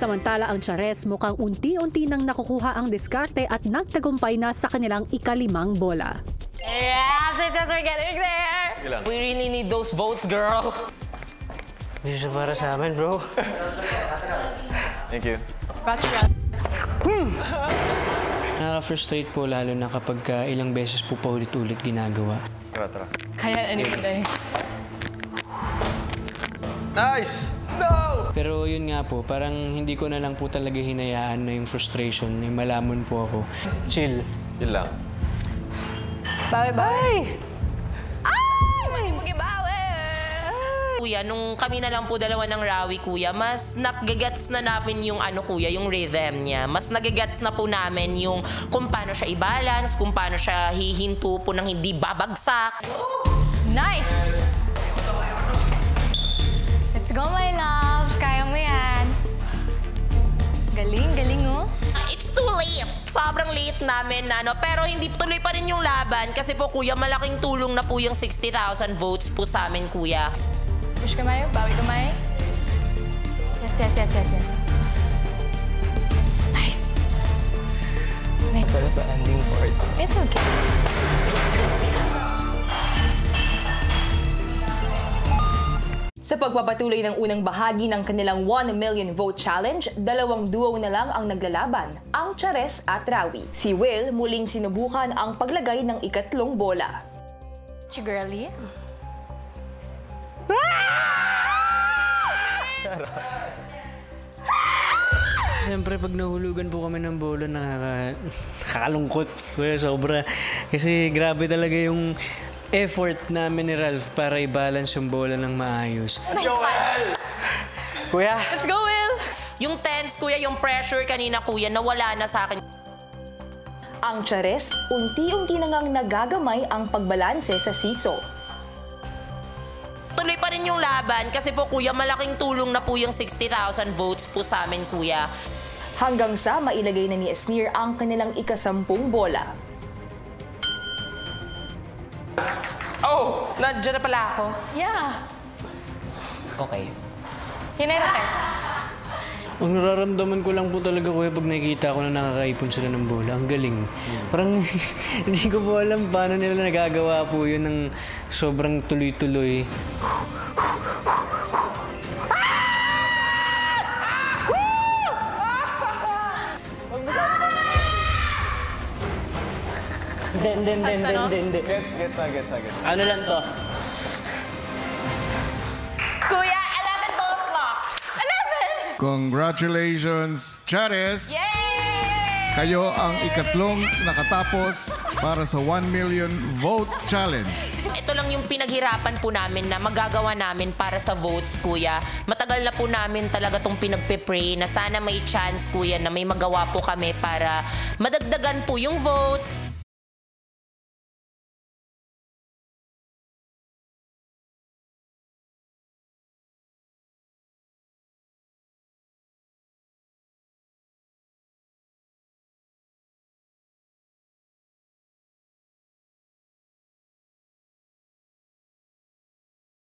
Samantala ang Chares mukhang unti-unti nang nakukuha ang diskarte at nagtagumpay na sa kanilang ika-5 bola. Yeah, sisters, we're getting there! We really need those votes, girl! Hindi siya para sa amin, bro. Thank you. Nakaka-frustrate po lalo na kapag ilang beses po paulit-ulit ginagawa. Tara. Kaya anyway. Nice! No! Pero yun nga po, parang hindi ko na lang po talaga hinayaan na yung frustration, yung malamon po ako. Chill. Yun lang. Bye-bye! Ay! Magibawi! Kuya, nung kami na lang po dalawa ng Rawi, kuya, mas nagagats na namin yung kuya, yung rhythm niya. Mas nagagats na po namin yung kung paano siya i-balance, kung paano siya hihinto po ng hindi babagsak. Nice! Let's go, my love. Kaya mo yan. Galing, oh. It's too late. Sobrang late namin na pero hindi tuloy pa rin yung laban kasi po kuya, malaking tulong na po yung 60,000 votes po sa amin, kuya. Push kamay, bawi kamay. Yes. Nice. Para sa ending part. It's okay. Sa pagpapatuloy ng unang bahagi ng kanilang 1 million vote challenge, dalawang duo na lang ang naglalaban, ang Chares at Rawi. Si Will muling sinubukan ang paglagay ng ika-3 bola. Girly. Siyempre, pag nahulugan po kami ng bola, nakakalungkot. Kuya, sobra. Kasi grabe talaga yung effort namin ni Ralph para i-balance yung bola ng maayos. Let's go, Will! Kuya! Let's go, Will! Yung tense, kuya, yung pressure kanina, kuya, nawala na sa akin. Ang Chares, unti-unti na ngang nagagamay ang pagbalanse sa siso. Tuloy pa rin yung laban kasi po, kuya, malaking tulong na po yung 60,000 votes po sa amin, kuya. Hanggang sa mailagay na ni Esnir ang kanilang ika-10 bola. Oh! Nandiyan na pala ako. Yeah. Okay. Hinay natin. Ang nararamdaman ko lang po talaga, kuya, pag nakikita ko na nakakaipon sila ng bola, ang galing. Parang hindi ko po alam paano nila nagagawa po yun ng sobrang tuloy-tuloy. Den. Gets na. Ano lang to? Kuya, 11 balls locked. 11! Congratulations, Chares! Yay! Kayo ang ikatlong nakatapos para sa 1 million vote challenge. Ito lang yung pinaghirapan po namin na magagawa namin para sa votes, kuya. Matagal na po namin talaga itong pinagpe-pray na sana may chance, kuya, na may magawa po kami para madagdagan po yung votes.